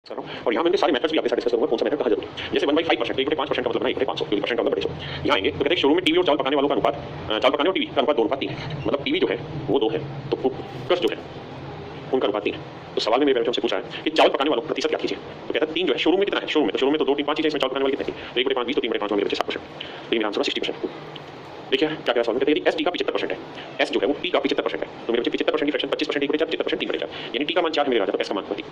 कर रहा हूँ और यहाँ मैंने सारे मेथड्स भी आपके साथ डिस्कस करूंगा, कौन सा मेथड कहाँ जरूरी है। जैसे 1/5% 1/5% का मतलब है 1/500, क्योंकि परसेंट का मतलब 1/500। यहाँ आएंगे तो कहते हैं शोरूम में टीवी और चावल पकाने वालों का अनुपात, चावल पकाने और टीवी का अनुपात 2:3 है। मतलब टीवी जो है वो 2 है तो कुकर्स जो है उनका अनुपात 3 है। तो सवाल में मेरे हमसे पूछा है कि चावल पकाने वालों प्रतिशत क्या कीजिए, तो कहता है 3 जो है। शोरूम में कितना है, शोरूम में तो 2 3 5 चीजें, इसमें चावल पकाने वाले कितने हैं, तो 1/5 20 तो 3/5 मेरे बच्चे 7%। तो मेरा आंसर 60%। देखिए क्या क्या सवाल में कहते हैं एस टी का 75% है, एस जो है वो टी का 75% है, तो मेरे बच्चे 75% की फ्रैक्शन 25% 1/4 75% 3/4, यानी टी का मान 4 मेरे आ जाता है, एस का मान 3।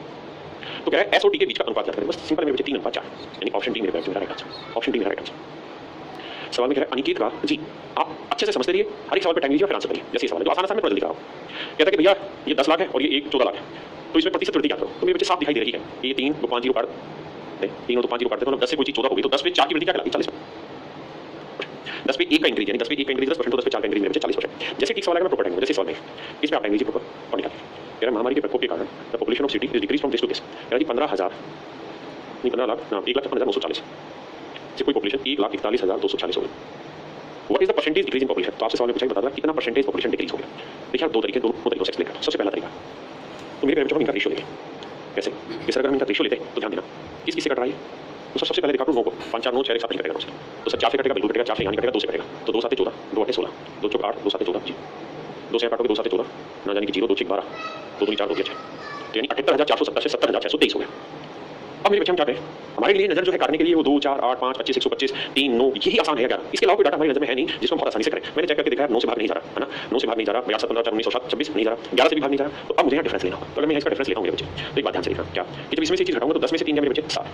तो कह रहा है एस और टी के बीच का अनुपात क्या करें, बस सिंपल मेरे बच्चे 3:4, यानी ऑप्शन डी मेरे राइट आंसर, ऑप्शन डी मेरा राइट आंसर। सवाल में कह रहा है अनिकेत का जी, आप अच्छे से समझते रहिए, हर एक सवाल पे टाइम लीजिए फिर आंसर करिए। जैसे सवाल है जो आसान आसान में थोड़ा जल्दी कराओ। कहता है कि भैया ये 10 लाख है और ये 14 लाख है, तो इसमें प्रतिशत वृद्धि क्या करो, तो मेरे बच्चे साफ दिखाई दे रही है, ये 3 तो 5 जीरो काट दे, 3 तो 5 जीरो काट दे, मतलब 10 से कोई चीज 14 होगी तो 10 पे 4 की वृद्धि क्या कहलाएगी, 40। 10 पे 1 का इंक्रीज, यानी 10 पे 1 का इंक्रीज 10%, तो 10 पे 4 का इंक्रीज मेरे बच्चे 40%। जैसे ठीक सवाल आएगा मैं प्रॉपर टाइम, जैसे सवाल में इस पे आप टाइम लीजिए प्रॉपर और निकालिए। कह रहा है महामारी के प्रकोप के कारण the population of city is decrease from this to this. कह रहा है 15,000 नहीं 15 लाख ना 1,56,940 से कोई पॉपुलेशन 1,41,240 हो गई। What is the percentage decrease in population, तो आपसे सवाल में पूछा बता दो कितना परसेंटेज पॉपुलेशन डिक्रीज हो गया। देखिए आप दो तरीकों से एक्सप्लेन करता हूं। सबसे पहला तरीका तो मेरे बच्चों को इनका रेशियो लेंगे, कैसे इस अगर हम इनका रेशियो लेते हैं तो ध्यान देना किससे कट रहा है, तो सबसे पहले देखा 9 को 5 4 9 6 1 7 नहीं कटेगा, तो सब 4 से कटेगा, बिल्कुल कटेगा, 4 से यहाँ नहीं कटेगा, 2 से कटेगा, तो 2 7 14 2 8 16 2 4 8 2 7 14 जी, 2 से काटोगे 2 7 14 ना जाने की 0 2 6 12 2 2 4 2 6, तो यानी 78,470 से 70,623 हो गया। अब मेरे बच्चे हम क्या करें, हमारे लिए नजर जो है काटने के लिए वो 2 4 8 5 25 125 3 9 यही आसान है। 11 इसके अलावा कोई डाटा हमारी नजर में है नहीं जिसको हम बहुत आसानी से करें। मैंने चेक करके देखा है 9 से भाग नहीं जा रहा है ना, 9 से भाग नहीं जा रहा, 62 15 4 19 7 26 नहीं जा रहा, 11 से भी भाग नहीं जा रहा, तो अब मुझे यहाँ डिफरेंस लेना होगा। तो अगर मैं इसका डिफरेंस लेता हूँ मेरे बच्चे, तो एक बात ध्यान से देखना क्या कि जब इसमें से चीज घटाऊंगा तो 10 में से 3 गया मेरे बच्चे 7,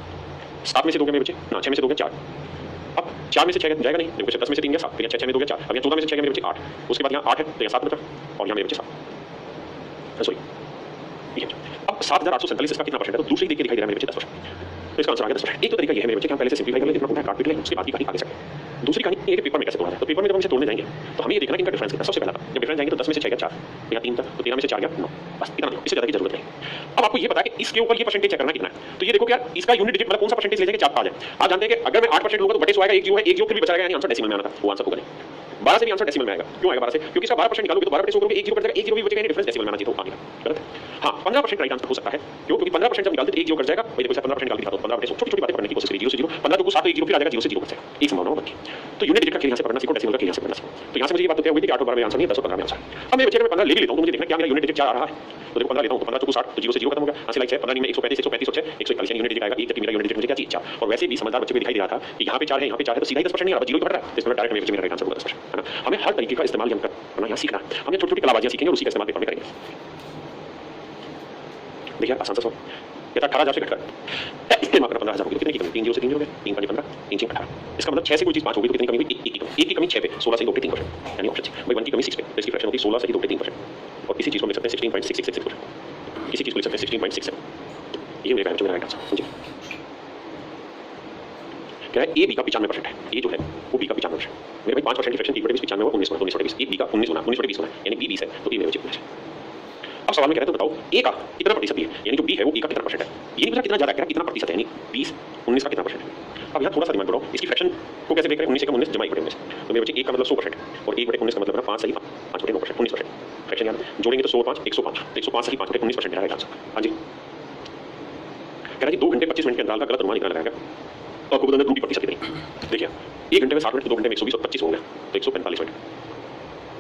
7 में से 2 गया मेरे बच्चे ना, 6 में से 2 गया 4, अब 4 में से 6 जाएगा नहीं, देखो 10 में से 3 गया 7, फिर 6 में 2 गया 4, अब यहाँ 14 में से 6 गया मेरे बच्चे 8, उसके बाद यहाँ 8 है तो यहाँ 7 बचा और यहाँ मेरे बच्चे 7, सॉरी ये अब 7,847 इसका कितना परसेंट है, तो दूसरी देख के दिखाई दे रहा है मेरे बच्चे 10%। तो इसका आंसर आ गया 10%। एक तो तरीका ये है मेरे बच्चे कि हम पहले से सिंपलीफाई कर लें, जितना पूछा काट पीट लें, उसके बाद की कहानी आगे सकते हैं। दूसरी कहानी ये कि पेपर में कैसे तोड़ा है, तो पेपर में जब हम इसे तोड़ने जाएंगे तो हमें ये देखना कि इनका डिफरेंस कितना। सबसे पहला जब डिफरेंस जाएंगे तो 10 में से 6 गया 4, यहाँ 3 था तो 13 में से 4 गया 9, बस इतना नहीं, इससे ज़्यादा की जरूरत नहीं। अब आपको ये पता है कि इसके ऊपर ये परसेंटेज चेक करना कितना है, तो ये देखो कि यार इसका यूनिट डिजिट मतलब कौन सा परसेंटेज ले जाएगा 4 आ जाए। आप जानते हैं कि अगर मैं 8% लूंगा तो बटे 100 आएगा, एक जीरो है, एक जीरो फिर भी बचा रहेगा, यानी आंसर डेसिमल में आना था, वो आंसर होगा नहीं। 12 से भी आंसर डेसिमल में आएगा, क्यों आएगा 12 से, क्योंकि इसका 12% निकालोगे तो 12 बटे 100 करोगे, एक जीरो कट जाएगा, एक जीरो भी बचेगा, डिफरेंस डेसिमल में आना चाहिए, तो आएगा गलत है। हाँ 15% राइट आंसर हो सकता है, क्यों, क्योंकि 15% जब निकालते तो एक जीरो कट जाएगा, वही देखो 15% निकाल दिया तो 15 बटे 100, छोटी छोटी बातें पढ़ने की कोशिश करिए, 0 से 0 15 तो 7 तो एक जीरो फिर आ जाएगा, 0 से 0 बच जाएगा, एक संभावना होगी। तो यूनिट डिजिट का खेल यहाँ से पढ़ना सीखो, डेसिमल का खेल यहाँ से पढ़ना सीखो। तो यहाँ से मुझे ये बात होती है कि 8 और 12 में आंसर नहीं है, 10 और 15 में आंसर। अब मेरे बच्चे में 15 ले भी लेता हूँ तो मुझे देखना क्या मेरा यूनिट डिजिट क्या आ रहा है, तो देखो 15 लेता हूँ तो 15 चौको 60 तो 0 से 0 खत्म हो गया, हां से लाइक है 15 में 135 135 और 6 141 यूनिट डिजिट आएगा, एक तक मेरा यूनिट डिजिट मुझे क्या चाहिए 4। और वैसे भी समझदार बच्चे को दिखाई दे रहा था कि यहाँ पे 4 है यहाँ पे 4 है तो सीधा ही 10% नहीं आ रहा, 0 ही घट रहा है, इसमें डायरेक्ट मेरे बच्चे मेरा राइट आंसर होगा 10%, है ना। हमें हर तरीके का इस्तेमाल हम करना यहाँ सीखना है, हम ये छोटी छोटी कलाबाजियां सीखेंगे और उसी का इस्तेमाल पेपर में करेंगे। देखिए आसान सा सवाल, ये 18,000 से घटकर इसके मात्र 15,000 होगी, कितने की कमी, 3 0 से 3 0 हो गया, 3 5 15 3 6 18, इसका मतलब 6 से कोई चीज 5 होगी तो कितनी कमी हुई, 1 की कमी 6 पे 16 से 2 पे 3%, यानी ऑप्शन सी। भाई 1 की कमी 6 पे तो इसकी फ्रैक्शन होगी 16 से 2 पे 3%, और इसी चीज को लिख सकते हैं 16.666%, इसी चीज को लिख सकते हैं 16.67, ये मेरा राइट आंसर समझिए। क्या है ए बी का 95% है, ए जो है वो बी का 95%, मेरे भाई 5% की फ्रैक्शन 1/20 95 19 19 ए बी का 19 होना 19/20 होना, यानी बी 20 है तो ए मेरे बच्चे 19 है। अब सवाल में कह रहे हैं तो बताओ ए का कितना प्रतिशत है, यानी जो बी है वो ए का कितना परसेंट है, ये नहीं पता कितना ज्यादा है, कितना प्रतिशत है, यानी 20 19 का कितना परसेंट है। अब यहाँ थोड़ा सा दिमाग बढ़ाओ, इसकी फ्रैक्शन को कैसे देख रहे हैं, 19 का 19 जमा 1/19, तो मेरे बच्चे 1 का मतलब 100% है और 1/19 का मतलब है 5 सही 5/9%, 19% फ्रैक्शन याद जोड़ेंगे तो 100 5 105 तो 105 सही 5/19% मेरा राइट आंसर। हाँ जी कह रहा जी 2 घंटे 25 मिनट के अंतराल का गलत अनुमान निकाला लगाएगा तो आपको बताना त्रुटि प्रतिशत कितनी। देखिए 1 घंटे में 60 मिनट, 2 घंटे में 120 और 25 हो गया तो 145 मिनट,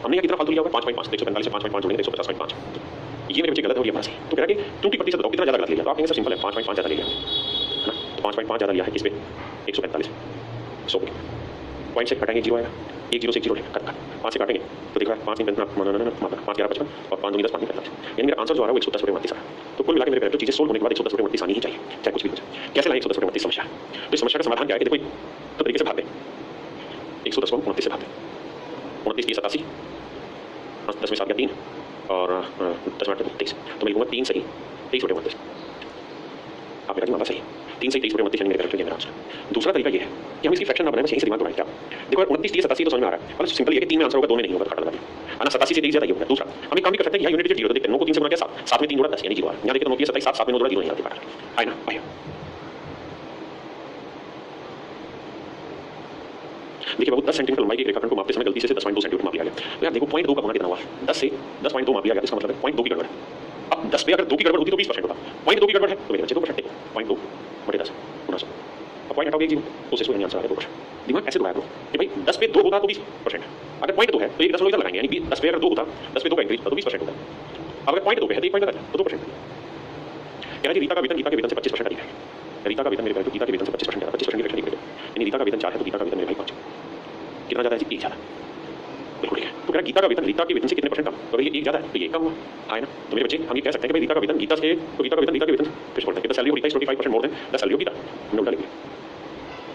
हमने यहाँ कितना फालतू लिया होगा 5.5 तो 145 से 5.5 जोड़ेंगे 150.5, ये मेरे बच्चे गलत हो गया हमारा सही। तो कह रहा है कि त्रुटि प्रतिशत बताओ कितना ज्यादा गलत लिया, तो आप कहेंगे सर सिंपल है 5.5 ज्यादा ले लिया है ना, तो 5.5 ज्यादा लिया है किस पे 145 100 पे पॉइंट से घटाएंगे 0 आएगा, 1 0 से 1 0 कट 5 से काटेंगे तो देखा 5 3 5 11 55 और 5 2 10 5 45, यानी मेरा आंसर जो आ रहा है वो 110/29 आ रहा है। तो कुल मिला के मेरे चीजें सोल्व होने के बाद 110/29 आनी ही चाहिए, चाहे कुछ भी हो जाए। कैसे लाएं 110/29 समस्या, तो इस समस्या का समाधान क्या है कि देखो तो तरीके से भाग दें, 110 को 29 से भाग दें, 29 की 87 10 में 7 गया 3 और 10 में 23 तो मैं लिखूंगा 3 सही 23/29, आप मेरा मामला सही 3 से 23/29 यानी मेरे मेरा आंसर। दूसरा तरीका ये है कि हम इसकी फ्रैक्शन ना बनाएं, बस यहीं से दिमाग दौड़ाएं। क्या देखो 29 30 87 तो समझ में आ रहा है, मतलब सिंपल ये कि 3 में आंसर होगा 2 में नहीं होगा, काट लगा है ना, 87 से 23 ज्यादा ही होगा। दूसरा हम एक काम भी कर सकते हैं, यहाँ यूनिट डिजिट 0 तो देखते हैं 9 को 3 से गुणा किया 7 7 में 3 जोड़ा 10 यानी 0 आ रहा है, यहाँ देखिए 9 की 27 7 में 9 जोड़ा 0 नहीं आता है ना भैया। देखिए बाबू 10 सेंटीमीटर लंबाई के रेखाखंड को मापते समय गलती से 10.2 सेंटीमीटर माप लिया गया, तो यार देखो 0.2 का होना कितना हुआ, 10 से 10.2 माप लिया गया, इसका मतलब है 0.2 की गड़बड़ है। अब 10 पे अगर 2 की गड़बड़ होती तो 20% होता, पॉइंट 2 की गड़बड़ है तो मेरे बच्चे 2% पॉइंट 2 बटे 10 1900। अब पॉइंट हटाओगे 1 जीरो तो इसको नहीं आंसर आ गया 2%। दिमाग ऐसे दौड़ाया करो कि भाई 10 पे 2 होता तो 20%, अगर पॉइंट 2 है तो 1 दशमलव इधर लगाएंगे, यानी 10 पे अगर 2 होता 10 पे 2 का इंक्रीज तो 20% होता। अब अगर पॉइंट 2 पे है तो 1 पॉइंट लगाया तो 2%। कह रहा है रीता का वेतन गीता के वेतन से 25% अधिक है। रीता का वेतन मेरे भाई तो गीता के वेतन से 25% ज़्यादा, 25% की फ्रैक्शन यानी रीता का वेतन 4 है तो गीता का वेतन मेरे भाई 5। कितना ज़्यादा है जी? 1 ज़्यादा। बिल्कुल ठीक है। तो कह रहा गीता का वेतन रीता के वेतन से कितने परसेंट कम? तो ये 1 ज़्यादा है तो ये कम हुआ, आए ना? तो मेरे बच्चे हम ये कह सकते हैं कि भाई रीता का वेतन गीता से तो गीता का वेतन रीता के वेतन फिर बोलते हैं कि the salary of Rita is 25% more than the salary of Geeta. हमने उल्टा लिख दिया।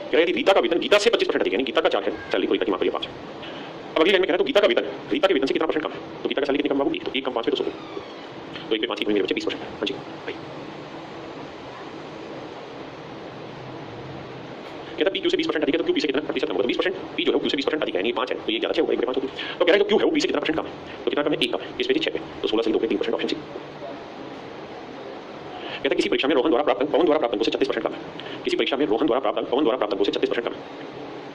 कह रहा है रीता का वेतन गीता से 25% अधिक है, यानी गीता का 4 है सैलरी को रीता की माफ करिए 5। अब अगली लाइन में कह रहा है तो गीता का वेतन रीता के वेतन से कितना परसेंट कम है? तो गीता का सैलरी कितनी कम होगी? तो 1 कम 5 पे तो 100, तो 1 पे 5 की मेरे बच्चे 20%। हाँ जी भाई कहता पी क्यू से 20% अधिक है तो क्यू पी से कितना प्रतिशत कम होगा? 20%। पी जो है क्यू से 20% अधिक है, यानी 5 है तो ये ज़्यादा 6 होगा, 1 बटे 5 होगी। तो कह रहा है जो क्यू है वो पी से कितना परसेंट कम है? तो कितना कम है? 1 कम है, इस पे 6 पे तो 16 सही 2 पे 3% ऑप्शन सी। कहता है किसी परीक्षा में रोहन द्वारा प्राप्त अंक पवन द्वारा प्राप्त अंकों से 36% कम है। किसी परीक्षा में रोहन द्वारा प्राप्त अंक पवन द्वारा प्राप्त अंकों से 36% कम है।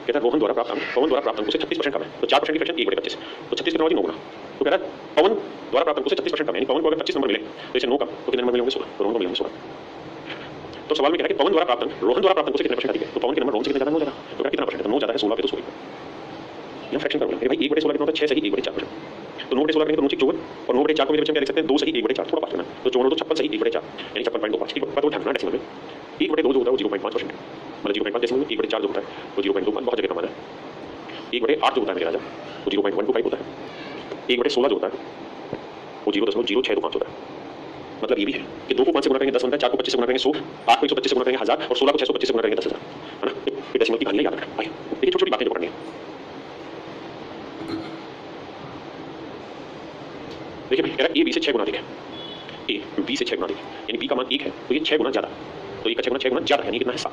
कहता है रोहन द्वारा प्राप्त अंक पवन द्वारा प्राप्त अंकों से 36% कम है तो 4% की फ्रैक्शन 1 बटे 25 तो 36 कितना होगी? 9 गुना। तो कह रहा है पवन द्वारा प्राप्त अंकों से 36% कम है, यानी पवन को अगर 25 नंबर मिले तो इसे 9 कम तो कितने नंबर मिलेंगे? 16। तो रोहन को मिलेंगे 16। तो सवाल में कह रहा है कि पवन द्वारा प्राप्त अंक रोहन द्वारा प्राप्त अंकों से कितने परसेंट अधिक है? तो पवन के नंबर रोहन से कितने ज़्यादा? 9 ज़्यादा। तो कह कितना परसेंट है? 9 ज़्यादा है 16 पे तो 100। यहाँ फ्रैक्शन कर बोलेंगे भाई 1 बटे 16 कितना होता है? 6 सही 1 बटे 4%। तो 9 बटे 16 करेंगे तो 9 54 और 9 बटे 4 को मेरे बच्चे क्या लिख सकते हैं? 2 सही 1 बटे 4 थोड़ा पास करना तो 54 तो 56 सही 1 बटे 4 यानी 56.25 ठीक है। तो ढंगना डेसिमल में 1 बटे 2 जो होता है वो 0.5% मतलब 0.5 डेसिमल में 1 बटे 4 जो होता है वो 0.25 बहुत जगह कमाना है। 1 बटे 8 जो होता है मेरे राजा वो 0.125 होता है। 1 बटे 16 जो होता है वो 0.062 होता है। मतलब ये भी है कि 2 को 5 से गुणा करेंगे 10 बनता है, 4 को 25 से गुणा करेंगे 100, 8 को 125 से गुणा करेंगे 1000 और 16 को 625 से गुणा करेंगे 10,000, है ना? ये डेसिमल की कहानी याद रखना भाई। देखिए छोटी छोटी बातें जो पढ़नी है। देखिए भाई कह रहा है ए बी से 6 गुना अधिक है, ए बी से 6 गुना अधिक है यानी बी का मान 1 है तो ये 6 गुना ज़्यादा, तो ये का 6 गुना ज़्यादा यानी कितना है? 7।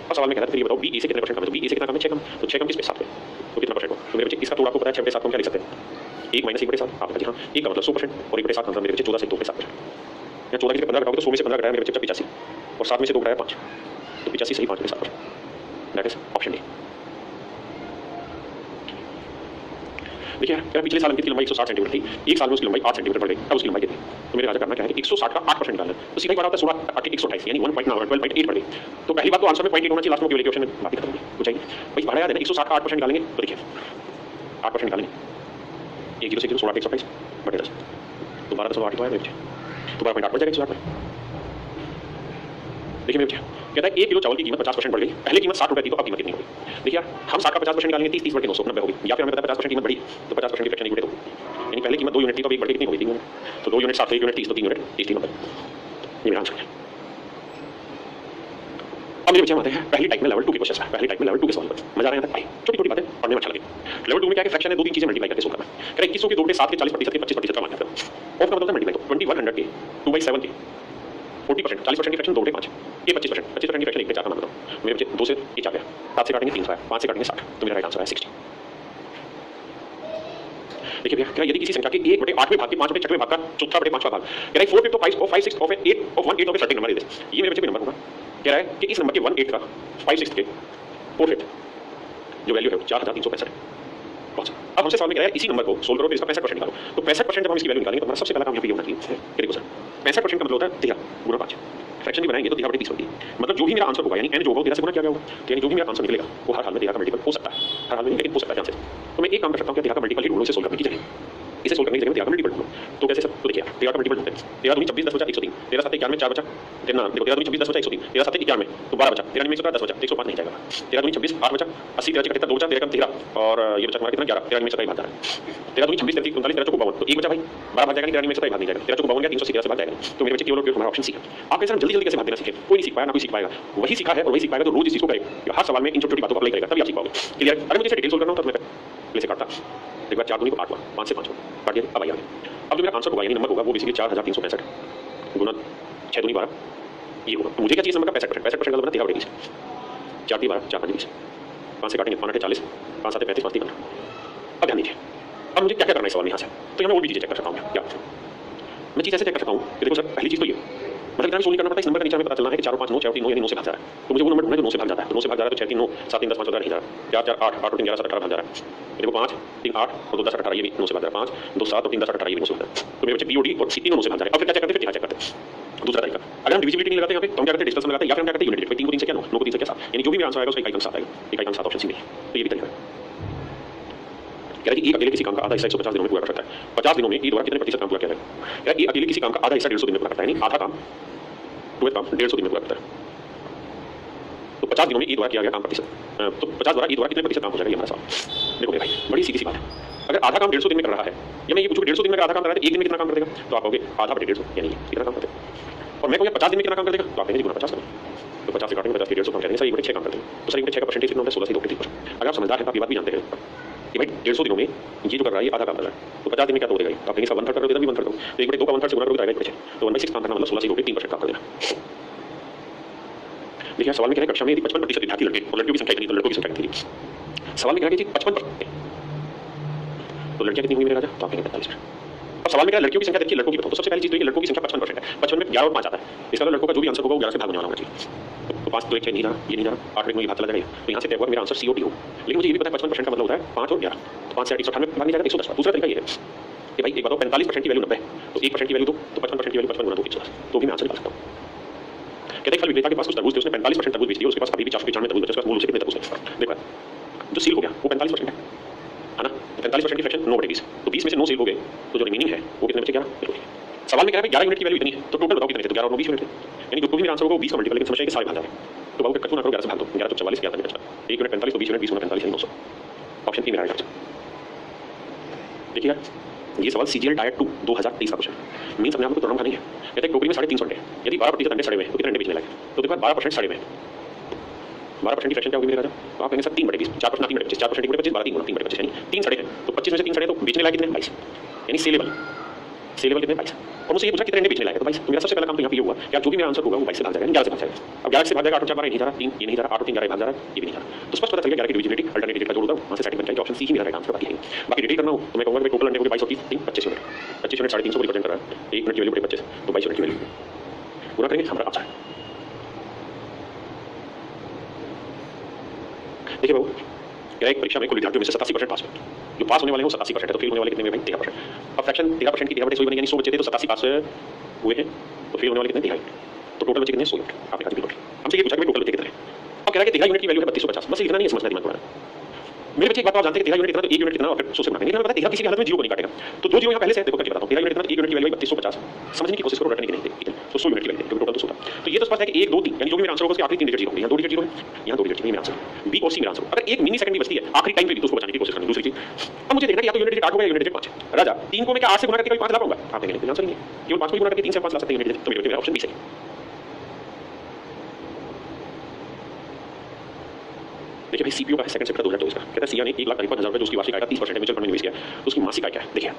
अब सवाल में कह रहा है फिर ये बताओ बी ए से कितने परसेंट कम है? तो बी ए से कितना कम है? 6 कम, तो 6 कम किस पे? 7 पे तो कितना परसेंट हो? तो मेरे बच्चे इसका तोड़ आपको पता है 6 बटे 7 को क्या लिख सकते हैं? 1 माइनस 1 बटे 7 आप जी हाँ 1 का मतलब 100% और 1 बटे 7 का मतलब मेरे बच्चे 14 से 2 पे 7%। या 14 की जगह 15 घटाओगे तो 100 में से 15 घटाया मेरे बच्चे 85 और 7 में से 2 घटाया 5 तो 85 सही 5 बटे 7%। That is option D. देखिए यार पिछले साल अंकित की लंबाई 160 सेंटीमीटर थी, एक साल में उसकी लंबाई 8 सेंटीमीटर बढ़ गई, अब उसकी लंबाई कितनी? तो मेरे राजा करना क्या है कि 160 का 8% निकालना है तो सीधा ही बात आता है 16 8 128 यानी 1.12.8 बढ़ गई। तो पहली बात तो आंसर में पॉइंट 8 होना चाहिए, लास्ट में केवल एक क्वेश्चन में बात खत्म हो जाएगी। भाई बाहर याद है ना 160 का 8% निकालेंगे तो देखिए 8% निकालेंगे 1 0 से 0 16 128 बटे 10 तो 12.8 तो आया मेरे तो 12.8 बढ़ जाएगा 160 में। देखिए मेरे बच्चे कहता है 1 किलो चावल की कीमत 50% बढ़ गई, पहले कीमत 60 रुपए थी तो अब कीमत कितनी होगी? देखिए यार हम 60 का 50% निकालेंगे 30 30 बटे 900 90 होगी, या फिर हमें पता है 50% कीमत बढ़ी तो 50% की फ्रैक्शन 1 बटे 2 यानी पहले कीमत 2 यूनिट थी तो अब 1 बढ़ के कितनी होगी? 3 यूनिट। तो 2 यूनिट 7 1 यूनिट 30 तो 3 यूनिट 30 3 90। ये मेरा आंसर है। अब मेरे बच्चे आते हैं पहली टाइप में लेवल 2 के क्वेश्चन है। पहली टाइप में लेवल 2 के सवाल पर मजा आ रहा है भाई, छोटी छोटी बातें पढ़ने में अच्छा लगे। लेवल 2 में क्या है? फ्रैक्शन है, 2 3 चीजें मल्टीप्लाई करके सोल्व करना है। कह रहा है 2100 के 2 बटे 7 के 40% के 25% का मान है। ऑफ का मतलब है मल्टीप्लाई तो 2100 के 2/7 के 40% 40% की फ्रैक्शन 2 बटे 5 ये 25% की फ्रैक्शन 1 बटे 4 का मान बताओ। मेरे बच्चे 2 से ये 4 गया, 7 से काटेंगे 3 आया, 5 से काटेंगे 60 तो मेरा राइट आंसर है 60। देखिए भैया क्या यदि किसी संख्या के 1 बटे 8वें भाग के 5 बटे 6वें भाग का चौथा बटे 5वां भाग कह रहा है 4 5 5 5 6 of 8 of 1 8 of a certain number is this, ये मेरे बच्चे कोई नंबर होगा। कह रहा है कि इस नंबर के 1 8 का 5 6 के 4 5 जो वैल्यू है 4365 है। बहुत अब हमसे सवाल में कह रहा है इसी नंबर को सोल्व करो फिर इसका 65% निकालो। तो 65% जब हम इसकी वैल्यू निकालेंगे तो हमारा सबसे पहला काम यहाँ पे ये होना चाहिए कि देखो सर 65% का मतलब होता है 13 गुना 5 फ्रैक्शन भी बनाएंगे तो 13 बटे 30 होती है। मतलब जो भी मेरा आंसर होगा यानी n जो होगा 13 से गुना किया गया होगा तो यानी जो भी मेरा आंसर निकलेगा वो हर हाल में 13 का मल्टीपल हो सकता है, हर हाल में लेकिन हो सकता है चांसेस। तो मैं एक काम कर सकता हूँ कि 13 का मल्टीपल ही ढूंढूं इसे सोल्व करने की जगह, इसे सोल्व करने की जगह 13 का मल्टीपल ढूंढूं। तो कैसे सर? तो देखिए 13 का मल्टीपल ढूंढते हैं 13 दूनी 26 10 बचा 103 13 7 11 में 4 बचा देना देखो 13 दूनी 26 10 बचा 103 13 7 11 में तो 12 बचा 13 में 110 बचा 105 नहीं जाएगा। 13 दूनी 26 8 बचा 80 13 कटता 2 बचा 13 कम 13 और ये बचा तुम्हारा कितना 11 13 में 27 भाग जा रहा है 13 दूनी 26 39 39 13 को 52 तो 1 बचा भाई 12 भाग जाएगा 13 में 27 भाग नहीं जाएगा 13 को 52 गया 380 13 से भाग जाएगा। तो मेरे बच्चे केवल हमारा ऑप्शन सी है। आप कैसे जल्दी जल्दी कैसे भाग देना सीखे? कोई नहीं सीख पाया ना कोई सीख पाएगा, वही सीखा है और वही सीख पाएगा तो रोज इस चीज को करेगा, हर सवाल में इन छोटी छोटी बातों को अप्लाई करेगा तभी आप सीख पाओगे। क्लियर? अरे मुझे डिटेल सोल्व करना हो तो मैं पहले से काटता एक बार 4 दूनी को 8 हुआ 5 से 5 हुआ काट दिया अब आइए अब जो मेरा आंसर होगा यानी नंबर होगा वो बेसिकली 4365 गुना 6 दूनी 12 ये होगा। तो मुझे क्या चाहिए नंबर का 65% का मतलब 13 बटे 20 4 3 12 4 5 20 5 से काटेंगे 5 8 40 5 7 35 5 3 15। अब ध्यान दीजिए अब मुझे क्या क्या करना है सवाल में यहाँ से तो यहाँ मैं और भी चीज़ें चेक कर सकता हूँ क्या मैं चीज़ ऐसे चेक कर सकता हूँ कि देखो सर पहली चीज़ तो ये मतलब इतना भी सोल्व नहीं करना पड़ता। इस नंबर का नीचे हमें पता चलना है कि 4 और 5 9, 6 और 3 9 यानी 9 से भाग जा रहा है। तो मुझे वो नंबर ढूंढना है जो 9 से भाग जाता है। तो 9 से भाग जा रहा है तो 6 3 9 7 3 10 5 14 नहीं जा रहा, 4 4 8 8 और 3 11 7 18 भाग जा रहा है। देखो 5 3 8 और 2 10 18 ये भी 9 से भाग जा रहा है, 5 2 7 और 3 10 18 ये भी 9 से भाग जा रहा है। तो मेरे बच्चे पीओडी और सी तीनों 9 से भाग जा रहे हैं। अब फिर क्या चेक करते हैं, फिर चेक करते हैं दूसरा तरीका। अगर हम डिविजिबिलिटी नहीं लगाते यहाँ पे तो हम क्या करते हैं, डिस्टेंस लगाते हैं, या फिर हम क्या करते हैं यूनिट डिजिट। 3 को 3 से क्या 9 9 को 3 से क्या 7, यानी जो भी मेरा आंसर आएगा उसका इकाई अंक 7 आएगा। इकाई अंक 7 ऑप्शन सी में। तो ये भी तरीका है। कह रहा है कि एक अकेले किसी काम का आधा हिस्सा 150 दिनों में पूरा कर सकता है। 50 दिनों में ये द्वारा कितने प्रतिशत काम पूरा किया जाएगा। कह रहा है एक अकेले किसी काम का आधा हिस्सा 150 दिन में पूरा करता है, यानी आधा काम 2 काम 150 दिन में पूरा करता है। तो 50 दिनों में ई द्वारा किया गया काम प्रतिशत, तो 50 द्वारा ई द्वारा कितने प्रतिशत काम हो जाएगा, ये हमारा सवाल। देखो भाई बड़ी सीधी सी बात है। अगर आधा काम 150 दिन में कर रहा है, या मैं ये पूछूं 150 दिन में आधा काम कर रहा है तो एक दिन में कितना काम कर देगा, तो आप कहोगे आधा बटे 150 यानी कितना काम करते हैं। और मैं कहूँगा 50 दिन में कितना काम कर देगा, तो आप कहेंगे गुना 50 करें। तो 50 से काटेंगे 50 के 150 काम करेंगे, सर 1/6 काम करते हैं। तो सर 1/6 का परसेंटेज कितना होता है, 16 से 2%। अगर आप समझदार हैं तो आप ये बात भी जानते हैं कि भाई 150 दिनों में ये जो कर रहा है ये आधा काम कर रहा है, तो 50 दिन में क्या तो हो जाएगा, तो आप कहेंगे सब 1/3 करोगे तभी 1/3 दो, तो 1/2 का 1/3 से गुना करोगे तो आएगा 1/6। तो 1/6 काम करना मतलब 16 से 2% काम कर देना। देखिए सवाल में क्या है, कक्षा में यदि 55% विद्यार्थी लड़के और लड़कियों की संख्या कितनी, तो लड़कों की संख्या कितनी थी। सवाल में क्या है कि 55%, तो लड़कियां कितनी हुई मेरे राजा, तो आप कहेंगे 45%। अब सवाल में क्या है, लड़कियों की संख्या देखिए लड़कों की बताओ। तो सबसे पहली चीज तो ये लड़कों की संख्या 55% है। 55 में 11 और 5 आता है, इसका लड़कों का जो भी आंसर होगा वो 11 से भाग होने वाला होना चाहिए। तो 5 तो 1 6 नहीं रहा, ये नहीं रहा, 8 में ये भाग चला जाएगा, तो यहाँ से तय हुआ मेरा आंसर COT हो। लेकिन मुझे ये भी पता है 55% का मतलब होता है 5 और 11, तो 5 से 198 भाग नहीं जाएगा 110। दूसरा तरीका ये है कि भाई एक बताओ 45% की वैल्यू 90 तो 1% की वैल्यू दो, तो 55% की वैल्यू 55 गुना 2 110, तो भी मैं आंसर निकाल सकता हूँ। कहते हैं कल विक्रेता के पास कुछ तरबूज थे, उसने 45% तरबूज बेच दिया, उसके पास अभी भी 495 तरबूज बचे, उसके पास मूल से कितने तरबूज है। देखो जो सील हो गया वो 45% है ना, 45% की फ्रैक्शन 9/20, तो 20 में से 9 सील हो गए, तो जो रिमेनिंग है वो कितने बचे, 11। सवाल में क्या है 11 यूनिट की वैल्यू इतनी है, तो टोटल बताओ कितने थे, तो 11 और 9 20 यूनिट थे, यानी जो भी मेरा आंसर होगा 20 का मल्टीपल, लेकिन समझिए कि सारे भाग जाएंगे। तो बाबू कट ना करो, 11 से भाग दो, 11 तो 44, 11 बचा 1 यूनिट 45, तो 20 यूनिट 20 गुना 45 यानी 900। ऑप्शन 3 मेरा आंसर। देखिए ये सवाल CGL टायर 2 2023 का क्वेश्चन है। मीन समझ आपको तो रंग का नहीं है। कहते हैं टोकरी में 350 अंडे, यदि 12% अंडे सड़े हुए हैं तो कितने अंडे बेचने लायक, तो देखो 12% सड़े हुए हैं, 12% की फ्रैक्शन क्या होगी मेरे राजा, तो आप कहेंगे सर 3/20, 4% 3/25, 4% 3/25, 12 3 गुना 3/25 यानी 3 सड़े हैं, तो 25 में से 3 सड़े तो बेचने लायक कितने, 22, यानी सेलेबल कितने 22। और मुझे ये पूछा कितने अंडे बेचने लायक है, तो 22। तो मेरा सबसे पहला काम तो यहाँ पे ये हुआ कि जो भी मेरा आंसर होगा वो 22 से भाग जाएगा, 11 से भाग जाएगा। अब 11 से भाग जाएगा, 8 और 4 12 नहीं जा रहा, 3 ये नहीं जा रहा, 8 और 3 11 भाग जा रहा है, ये भी नहीं जा रहा। तो स्पष्ट पता चल गया 11 की डिविजिबिलिटी अल्टरनेट डिजिट का जोड़ होगा, वहाँ से सेटिंग बन जाएगी। ऑप्शन सी ही मेरा राइट आंसर बाकी है। बाकी डिटेल करना हो तो मैं कहूँगा कि टोटल अंडे हो गए 22 और 30 25 यूनिट, 25 यूनिट 350 को रिप्रेजेंट कर रहा है, 1 यूनिट की वैल्यू 25, तो 22 यूनिट की वैल्यू पूरा करेंगे हमारा आंसर। देखिए बाबू क्या एक परीक्षा में कुल विद्यार्थियों में से 87% पास हुए, जो पास होने वाले हैं वो 87% है, तो फेल होने वाले कितने में भाई 13%। अब फ्रैक्शन 13% की 13/100 बनेगी, यानी 100 बच्चे थे तो 87 पास हुए हैं, तो फेल होने वाले कितने 13, तो टोटल बच्चे कितने 100 यूनिट। आपने कहा टोटल हमसे ये पूछा कि टोटल बच्चे कितने हैं। अब कह रहा है कि 13 यूनिट की वैल्यू है 3250, बस इतना नहीं है, समझना दिमाग में। मेरे बच्चे एक बात आप जानते हैं कि 13 यूनिट कितना, तो 1 यूनिट कितना और फिर 100 से गुणा करेंगे। हमें पता है 13 किसी भी हालत में 0 को नहीं काटेगा, तो 2 0 यहाँ पहले से देखो करके बताता हूँ। 13 यूनिट कितना, 1 यूनिट की वैल्यू 3250, समझने की कोशिश करो, रटने की नहीं, ठीक है। तो 100 यूनिट की वैल्यू तो टोटल 200 था। तो ये तो स्पष्ट है कि 1 2 3 यानी जो भी मेरा आंसर होगा उसके आखिरी 3 डिजिट 0 होंगे, यहाँ 2 डिजिट 0 है, यहाँ 2 डिजिट 0 है, मेरा आंसर बी और सी मेरा आंसर। अगर 1 मिली सेकंड भी बचती है आखिरी टाइम पे भी तो उसको बचाने की कोशिश करनी। दूसरी चीज अब मुझे देखना कि या तो यूनिट डिजिट 8 होगा या यूनिट डिजिट 5 है। राजा 3 को मैं क्या 8 से गुणा करके कभी 5 ला पाऊंगा, आप कहेंगे आंसर नहीं है, केवल 5 को गुणा करके 3 से 5 ला सकते हैं यूनिट डिजिट, तो मेरा ऑप्शन बी सही। देखिए भाई सीपीयू का सेकंड चैप्टर 2024 का कहता है सिया ने 1,53,000 रुपये जो उसकी वार्षिक आय का 30% म्यूचुअल फंड में निवेश किया, तो उसकी मासिक आय क्या है। देखिए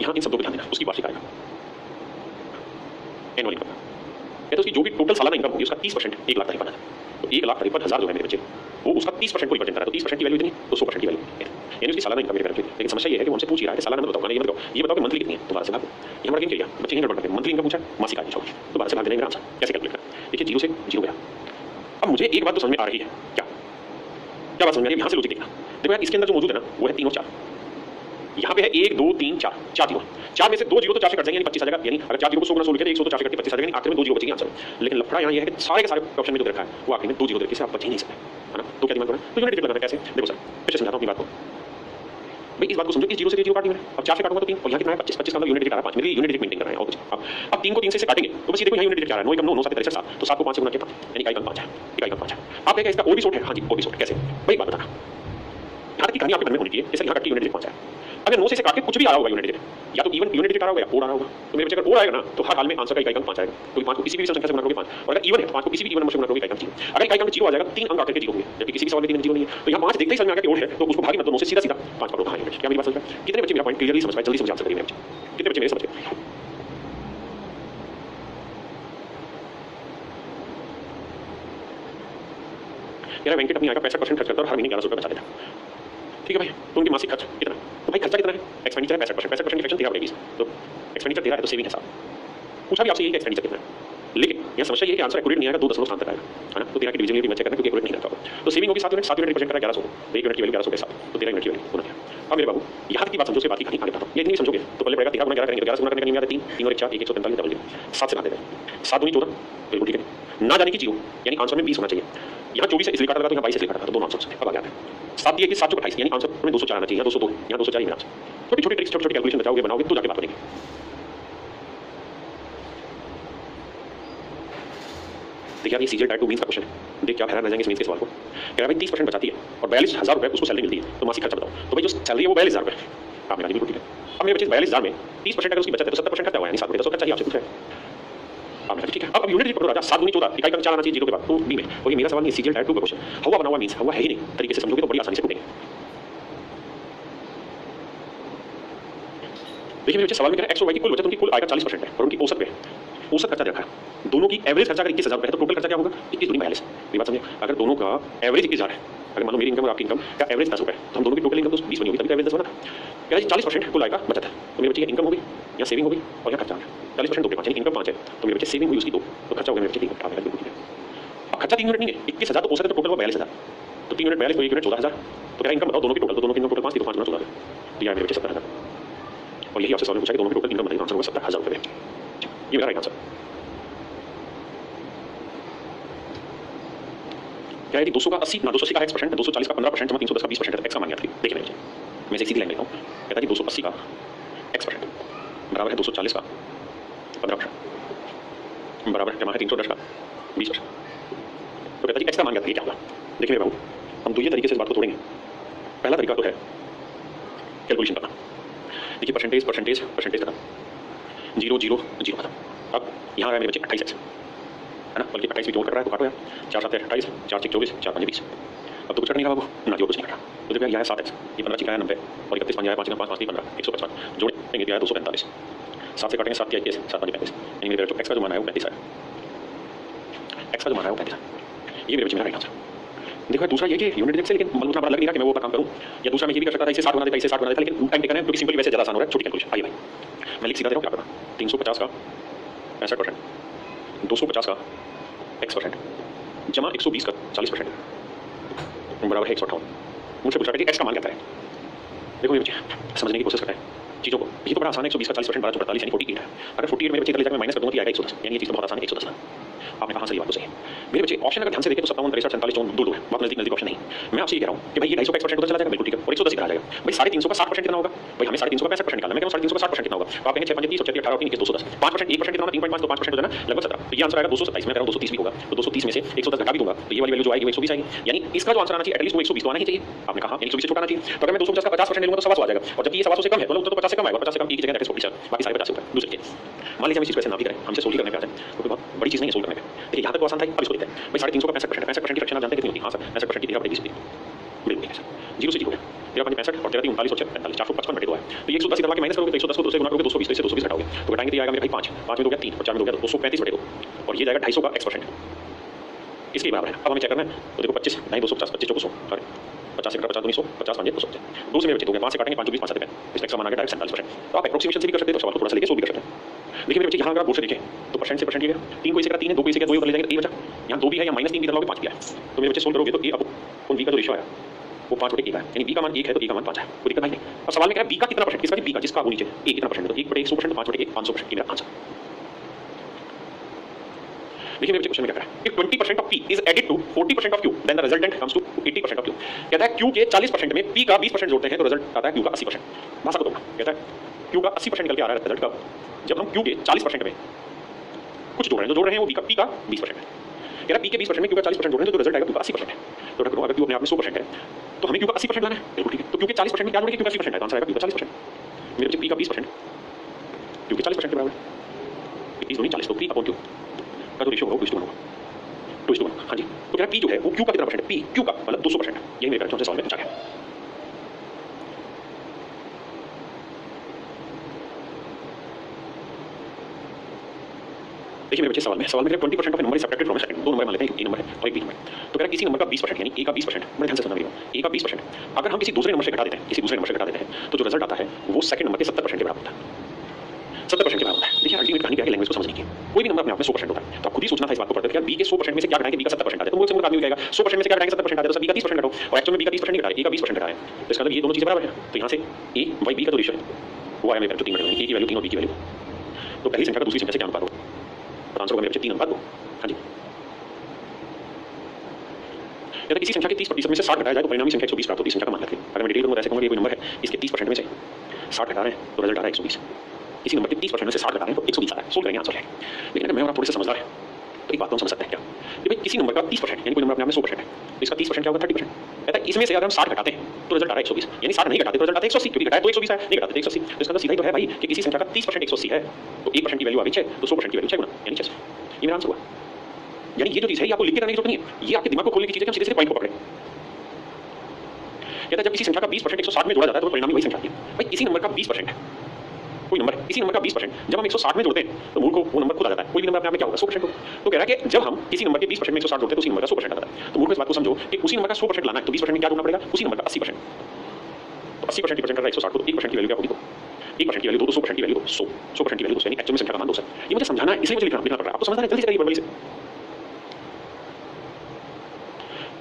यहाँ इन शब्दों पर ध्यान देना, उसकी वार्षिक आय का एनुअल इनकम कहते हैं उसकी जो भी टोटल सालाना इनकम होगी उसका 30% 1,53,000, तो 1,53,000 जो है मेरे बच्चे वो उसका 30% को रिप्रेजेंट कर रहा है, तो 30% की वैल्यू इतनी, तो 100% की वैल्यू यानी उसकी सालाना इनकम मेरे बच्चे। लेकिन समस्या ये है कि वो हमसे पूछ ही रहा है कि सालाना बताओ, ये बताओ, ये बताओ कि मंथली कितनी है, तो 12 से भाग। ये हमारा गेम खेल गया, बच्चे यहीं गड़बड़ करते हैं, मंथली इनकम पूछा मासिक आय पूछा, तो 12 से भाग देना मेरा आंसर। कैसे कैलकुलेट करना, देखिए 0 से 0 गया। अब मुझे एक बात तो समझ में आ रही है, क्या बात समझ में आ रही है, यहाँ से लॉजिक देखना। देखो यार इसके अंदर जो मौजूद है ना वो है 3 और 4, यहाँ पे है 1 2 3 4 4 जीरो, 4 में से 2 जीरो तो 4 से कट जाएंगे यानी 25 आ जाएगा, यानी अगर 4 जीरो को 100 गुना 100 लिखे तो 100 तो 4 से कट के 25 आ जाएगा, यानी आखिर में 2 जीरो बचेंगे आंसर। लेकिन लफड़ा यहाँ ये है कि सारे के सारे ऑप्शन में जो रखा है वो आखिर में 2 जीरो से आप बच ही नहीं सकते, है ना। तो क्या दिमाग में तो यूनिट डिजिट लगाना कैसे, देखो सर फिर से समझाता हूँ अपनी बात को भाई, इस बात को समझो, इस 0 से 0 काट दिया मैंने, अब 4 से काटूंगा तो 3 और यहाँ कितना है 25, 25 का मतलब यूनिट डिजिट आ रहा है 5, मेरे यूनिट डिजिट मेंटेन कर रहे हैं और कुछ। अब 3 को 3 से काटेंगे तो बस ये देखो यहाँ यूनिट डिजिट आ रहा है 9 एकम 9 9 7 63 7, तो 7 को 5 से गुणा किया यानी इकाई अंक 5 है, इकाई अंक 5 है। आप कहेंगे इसका और भी सॉर्ट है, हाँ जी और भी सॉर्ट कैसे भाई बात बताना, यहाँ तक की कहानी आपके मन में होनी चाहिए कि सर यहाँ काट के यूनिट डिजिट 5 है। अगर 9 से काट के कुछ भी आ रहा होगा यूनिट डिजिट, या तो इवन यूनिट डिजिट आ रहा होगा या 4 आ रहा होगा, तो मेरे बच्चे अगर 4 आएगा ना तो हर हाल में आंसर का इकाई अंक 5 आएगा, क्योंकि 5 को किसी भी संख्या से गुणा करोगे 5, और अगर इवन है 5 को किसी भी इवन नंबर से गुणा करोगे इकाई अंक 0। अगर इकाई अंक 0 आ जाएगा 3 अंक आकर के 0 होंगे, जबकि किसी भी सवाल में 3 अंक 0 नहीं है, तो यहाँ 5 देखते ही समझ में आ गया कि और है, तो उसको भागी मत दो 9 से सीधा सीधा 5 पकड़ो कहाँ यूनिट। क्या मेरी बात समझ में, कितने बच्चे मेरा पॉइंट क्लियरली समझ पाए, जल्दी समझ आंसर करिए मेरे बच्चे, कितने बच्चे मेरे समझ गए। यार वेंकट अपनी आय का 65% खर्च करता है और हर महीने 1100 रुपये बचा देता है, ठीक है भाई। तो उनकी मासिक खर्च कितना, तो भाई खर्चा कितना है, एक्सपेंडिचर है 65%, 65% की फ्रैक्शन 13/20, तो एक्सपेंडिचर 13 है तो सेविंग है 7, पूछा भी आपसे यही एक्सटेंड कितना है, लेकिन यह समस्या ये है कि आंसर एक्यूरेट नहीं आएगा, 2 दशमलव स्थान तक आएगा, है ना। तो 13 की डिवीजन यूनिट चेक करना क्योंकि एक्यूरेट नहीं रहता होगा। तो सेविंग होगी 7 यूनिट रिप्रेजेंट कर रहा है 1100 को, 1 यूनिट की वैल्यू 1100 के साथ, तो 13 यूनिट की वैल्यू होना है। अब मेरे बाबू यहाँ तक की बात समझो, से बात की कहानी आगे बताता हूँ। ये इतनी समझोगे तो पहले पड़ेगा 13 गुना 11 करेंगे, 11 गुना करने का नियम याद है 3 3 और 1 4 143 डबल 7 से भाग देते हैं, 7 दूनी 14, बिल्कुल ठीक है। ना जाने की 0 यानी आंसर में 20 होना चाहिए। यहाँ 24 से इसलिए काटा था तो यहाँ 22 से इसलिए काटा था, तो दोनों आंसर अब आ गया है 7 दिए कि 7 चौक 28 यानी आंसर में 204 आना चाहिए, यहाँ 202 यहाँ 204 ही मेरा आंसर। छोटी छोटी ट्रिक्स, छोटी छोटी कैलकुलेशन बचाओगे बनाओगे तो जाके बात बनेगी। देखिए ये सीजल टाइप 2 मींस का क्वेश्चन है, देख क्या हैरान रह जाएंगे इस मींस के सवाल को। कह रहा भाई 30% बचाती है और 42,000 रुपये उसको सैलरी मिलती है, तो मासिक खर्चा बताओ। तो भाई जो सैलरी है वो 42,000 रुपये, आपने कहा बिल्कुल ठीक है। अब मेरे बच्चे 42,000 में 30% अगर उसकी बचत है तो 70% खर्चा हुआ, यानी 7 10 खर्चा ही आपसे पूछा है। आपने कहा ठीक है। अब यूनिट पकड़ो राजा, 7 दूनी 14, इकाई का 4 आना चाहिए 0 के बाद, तो बी में। और ये मेरा सवाल नहीं, सीजल टाइप 2 का क्वेश्चन हवा बना हुआ मींस हवा है ही नहीं, तरीके से समझोगे तो बड़ी आसानी से पूछेंगे। देखिए मेरे बच्चे सवाल में कह रहा है एक्स और वाई की कुल बचत उनकी कुल आय का 40% है और उनकी औसत पे औसत खर्चा देखा है। दोनों की एवरेज खर्चा अगर 21,000 रुपये है तो टोटल खर्चा क्या होगा 21 दूनी 42। ये बात समझे, अगर दोनों का एवरेज 21,000 है, अगर मान लो मेरी इनकम और आपकी इनकम का एवरेज 10 रुपये तो हम दोनों की टोटल इनकम तो 20 बनी होगी, तभी एवरेज 10 बना। कह रहा है 40% कुल आय का बचत है, तो मेरे बच्चे इनकम होगी या सेविंग होगी और या खर्चा होगा। 40% 2 के 5 यानी इनकम 5 है, तो मेरे बच्चे सेविंग हुई उसकी 2, तो खर्चा होगा मेरे बच्चे 3। आप बिल्कुल ठीक है। अब खर्चा 3 यूनिट नहीं है, 21,000 तो औसत है, तो टोटल हुआ 42,000, तो 3 यूनिट 42 तो 1 यूनिट 14,000। तो क्या इनकम बताओ दोनों की टोटल, तो दोनों की इनकम टोटल 5 थी, तो 5 गुना 14, तो यह मेरे बच्चे 70,000। और यही आपसे सवाल पूछा कि दोनों की टोटल इनकम बताइए, आंसर होगा 70,000 रुपये। ये मेरा राइट आंसर क्या है कि 200 का 80 ना 280 का x%, 240 का 15% जमा 310 का 20% है, x का मान याद करिए। देखिए मैं सीधी लाइन लेता हूँ, कहता है कि 280 का x% बराबर है 240 का 15% बराबर है जमा है 310 का 20%। तो कहता है कि x का मान याद करिए क्या होगा। देखिए बाबू हम दो ये तरीके से इस बात को तोड़ेंगे। पहला तरीका तो है कैलकुलेशन करना। देखिए परसेंटेज परसेंटेज परसेंटेज खत्म, 0 0 0 खत्म। अब यहाँ आया मेरे बच्चे 28x है ना, बल्कि 28 भी जोड़ कर रहा है तो काटो यार, 4 7 28, 4 6 24, 4 5 20। अब तो कुछ करने का बाबू ना, जो कुछ नहीं करना। तो जब यह है 7x, ये 15 चिका है 90 और 31 5 5 5 5 15 155 जोड़ेंगे तो 245। 7 से काटेंगे 7 के 21, 7 5 35, यानी मेरे जो x का जो मान है वो 35 है। x का जो मान है वो 35 है। ये मेरे बच्चे मेरा राइट आंसर। देखो दूसरा ये कि यूनिट डिजिट से, लेकिन मन उतना बड़ा लग नहीं रहा कि मैं वो काम करूँ। या दूसरा मैं ये भी कर सकता था, इसे 60 बना देता, इसे 60 बना देता, लेकिन टाइम टेकन है क्योंकि सिंपली वैसे ज़्यादा आसान हो रहा है। छोटी कैलकुलेशन आइए भाई मैं लिख सीधा दे रहा हूँ क्या करना। 350 का 65%, 250 का x% जमा 120 का 40% बराबर है 158। मुझसे पूछा कि x का मान क्या है। देखो मेरे बच्चे समझने की कोशिश करते हैं चीज़ों को। ये तो बड़ा आसान है, 120 का 40% 1248 यानी 48 है। अगर 48 मेरे बच्चे इधर ले जाकर मैं माइनस कर दूँगा तो आएगा 110, यानी ये चीज़ तो बहुत आसान है 110 है। आपने कहा सही बात तो सही है मेरे बच्चे। ऑप्शन अगर ध्यान से देखें तो 57 63 47 54 दूर है, बहुत नजदीक नजदीक ऑप्शन नहीं। मैं आपसे ये कह रहा हूँ कि भाई ये 250 का x% उधर चला जाएगा, बिल्कुल ठीक है, और 110 इधर आ जाएगा। भाई 350 का 60% कितना होगा, भाई हमें 350 का 65% निकालना। मैं कह रहा हूँ 350 का 60% कितना होगा, तो आप कहेंगे 6 5 30 और 4 18 और 3 210, 5% 1% कितना होगा 3.5, तो 5% हो जाना लगभग 17, तो ये आंसर आएगा 227। मैं कह रहा हूँ 230 भी होगा, तो 230 में से 110 घटा भी दूंगा तो ये वाली वैल्यू जो आएगी वो 120 आएगी, यानी इसका जो आंसर आना चाहिए एटलीस्ट वो 120 तो आना ही चाहिए। आपने कहा 120 से छोटा आना चाहिए, तो अगर मैं 250 का 50% ले लूंगा तो 100 आ जाएगा, और जब ये 100 से कम है तो उत्तर तो 50 से कम आएगा, 50 से कम की जगह 40, बाकी सारे 50 होगा। दूसरी चीज मान लीजिए हम इस चीज को ऐसे ना भी करें, हमसे सोल्व करने पे आ जाए तो कोई बहुत बड़ी चीज नहीं है सोल्व करने पे। देखिए यहाँ तक तो आसान था, अब इसको देखते हैं भाई 350 का 65% की फ्रैक्शन आप जानते हैं कितनी होती है। हाँ सर 65% की 20 बिल्कुल सर 0 से 0 है 13 5 65 और 13 39 और 45 455 बटे 2 है, तो 110 इधर के माइनस करोगे तो 110 को 2 से गुणा करोगे 220, तो इसे 220 घटाओगे तो घटाएंगे तो आएगा मेरे भाई 5 5 में 2 गया 3 और 4 में 2 गया 235 बटे 2 और ये जाएगा 250 का x%, इसके बराबर है। अब हमें चेक करना है तो देखो 25 नहीं 250 25 200 सॉरी 50 से 50 200 50 5 200 2 से मेरे बचे 2 5 से काटेंगे 5 20 5 7 इस एक्स्ट्रा मान आ गया डायरेक्ट 47%। तो आप एप्रोक्सीमेशन से भी कर सकते हैं, तो सवाल को थोड़ा सा लेके सोल्व भी कर सकते हैं। देखिए मेरे बच्चे यहाँ अगर आप बोर्ड से देखें तो परसेंट से परसेंट ये गया 3 को इसे करा 3 है 2 को इसे करा 2 ऊपर ले जाएंगे 1 बचा, यहाँ 2 भी है या -3 की तरह लोगे 5 किया है, तो मेरे बच्चे सोल्व करोगे तो ए अब उन b का जो रेशियो आया वो 5 बटे 1 है, यानी b का मान 1 है तो a का मान 5 है, कोई दिक्कत नहीं। अब सवाल में क्या है b का कितना परसेंट, किसका b का जिसका वो नीचे a कितना परसेंट, तो 1 बटे 100% 5 बटे 1 500% की मेरा आंसर। देखिए मेरे बच्चे क्वेश्चन में क्या कह रहा है, if 20% of p is added to 40% of q then the resultant comes to 80% of q। कहता है q के 40% में p का 20% जोड़ते हैं तो रिजल्ट आता है q का 80%। भाषा को तोड़ना, कहता है q का 80% निकल के आ रहा है रिजल्ट का, जब हम q के 40% में कुछ जोड़ रहे हैं, जो जोड़ रहे हैं वो p का 20% है। कह रहा है p के 20% में q का 40% जोड़ रहे हैं तो रिजल्ट आएगा q का 80% है। तो रख लो अगर q अपने आप में 100% है तो हमें q का 80% लाना है, बिल्कुल ठीक है। तो q के 40% में क्या जोड़ेंगे, q का 80% है तो आंसर आएगा q का 40%। मेरे बच्चे p का 20% q के 40% के बराबर है 20 40 तो p अपॉन q का जो रेशियो होगा वो 2:1 होगा 2:1। हाँ जी, तो कह रहा है p जो है वो q का कितना परसेंट है, p q का मतलब 200% है। यही मेरे क्वेश्चन से सवाल में पूछा गया। देखिए मेरे बच्चे सवाल में 20% of number is subtracted from second, दो नंबर मान लेते हैं, एक नंबर है और एक बी नंबर। तो कह रहा है किसी नंबर का 20% यानी a का 20%, बड़े ध्यान से सुनना मेरी बात, a का 20% अगर हम किसी दूसरे नंबर से घटा देते हैं, किसी दूसरे नंबर से घटा देते हैं तो जो रिजल्ट आता है वो सेकंड नंबर के 70% के बराबर होता है। 70% के बराबर होता है। देखिए अल्टीमेट कहानी क्या है, लैंग्वेज को समझने की। कोई भी नंबर अपने आप में 100% होता है, तो आप खुद ही सोचना था इस बात को पढ़ते कि यार बी के 100% में से क्या घटाएं कि बी का 70% आ जाए। तो मुझे आदमी कहेगा 100% में से क्या घटाएंगे 70% आ जाए, तो बी का 30% घटाओ, और एक्चुअल में बी का 30% नहीं घटा रहे, ए का 20% घटा रहे हैं। तो इसका मतलब ये दोनों चीजें बराबर है। तो यहाँ से ए बाई बी का जो रेशियो है वो आया मेरे पास, जो 3 घटाएंगे, ए की वैल्यू 3 और बी की वैल्यू। तो पहली संख्या का दूसरी संख्या से क्या अनुपात होगा, तो आंसर होगा मेरे बच्चे 3 अनुपात 2। हाँ जी, यदि किसी संख्या के 30% में से 60 घटाया जाए तो परिणामी संख्या 120 प्राप्त होती है। संख्या का मान लेते हैं। अगर मैं डिटेल करूंगा, ऐसे कहूंगा कि कोई नंबर है, इसके 30% में से 60 घटा रहे हैं तो रिजल्ट आ रहा है 120। इसी नंबर के 30% में से 60 घटा रहे हैं तो 120 आ रहा है। सोल्व करेंगे, आंसर है। लेकिन अगर मैं और आप थोड़े से समझदार हैं तो एक बात तो हम समझ सकते हैं क्या, कि भाई किसी नंबर का 30% यानी कोई नंबर अपने आप में 100% है, तो इसका 30% क्या होगा 30%। कहता है इसमें से अगर हम 60 घटाते हैं तो रिजल्ट आ रहा है 120, यानी 60 नहीं घटाते तो रिजल्ट आता है 180, क्योंकि घटाया तो 120 है, नहीं घटाते तो 180। तो इसका मतलब सीधा ही तो है भाई कि किसी संख्या का 30% 180 है तो 1% की वैल्यू आ गई 6, तो 100% की वैल्यू 6 गुना यानी 600। ये मेरा आंसर हुआ। यानी ये जो चीज है ये आपको लिख के करने की जरूरत नहीं है, ये आपके दिमाग को खोलने की चीज है कि हम सीधे सीधे पॉइंट को पकड़े। कहता है जब किसी संख्या का 20% 160 में जोड़ा जाता है तो परिणामी वही संख्या आती है। भाई किसी नंबर का 20%, कोई नंबर है, किसी नंबर का 20% जब हम 160 में जोड़ते हैं तो मूल को वो नंबर खुद आ जाता है। कोई भी नंबर अपने आप में क्या होगा 100% को। तो कह रहा है कि जब हम किसी नंबर के 20% में 160 जोड़ते हैं तो उसी नंबर का 100% आता है। तो मूल को इस बात को समझो कि उसी नंबर का 100% लाना है तो 20% में क्या जोड़ना पड़ेगा, उसी नंबर का 80%। तो 80% रिप्रेजेंट कर रहा है 160 को, तो 1% की वैल्यू क्या होगी, तो 1% की वैल्यू 2, तो 100% की वैल्यू 100, 100% की वैल्यू 200, यानी एक्चुअल में संख्या का मान 200। ये मुझे समझाना है, इसलिए मुझे लिखना पड़ रहा है। आप तो समझना है, जल्दी से करिए बड़बड़ी से।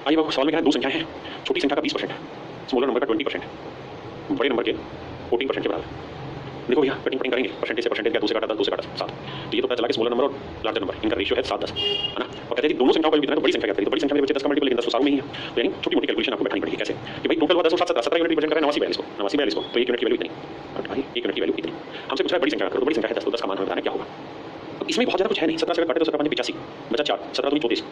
आइए अब सवाल में क्या है, दो संख्याएं हैं, छोटी संख्या का 20% है, स्मॉलर नंबर का 20% है, बड़े नंबर के 14% के बराबर। देखो भैया कटिंग करेंगे, परसेंटेज से परसेंटेज का 2 से काटा 10, 2 से काटा 7, तो ये तो पता चला कि स्मॉलर नंबर और लार्जर नंबर इनका रेशियो है 7-10, है ना। और कहते हैं दोनों संख्याओं का कितना है, तो बड़ी संख्या कहते हैं, तो बड़ी संख्या में बच्चे 10 का मल्टीपल, लेकिन 10 तो सारों में ही है। तो यानी छोटी मोटी कैलकुलेशन आपको बैठानी पड़ेगी। कैसे कि भाई टोटल हुआ 10 और 7 17 यूनिट रिप्रेजेंट कर रहा है 89 42 को, तो 1 यूनिट की वैल्यू इतनी, और भाई 1 यूनिट की वैल्यू इतनी। हमसे पूछा है बड़ी संख्या का, तो बड़ी संख्या है 10, तो 10 का मान हमें बताना क्या होगा। तो इसमें बहुत ज्यादा कुछ है नहीं, 17 से काटे तो 17 85 बचा 4, 17 दूनी 34,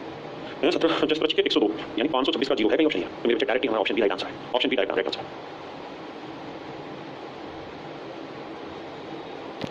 17 25 102, यानी 526 का जीरो है, कहीं ऑप्शन नहीं है। तो मेरे बच्चे डायरेक्टली हमारा ऑप्शन बी राइट आंसर है, ऑप्शन बी राइट आंसर है।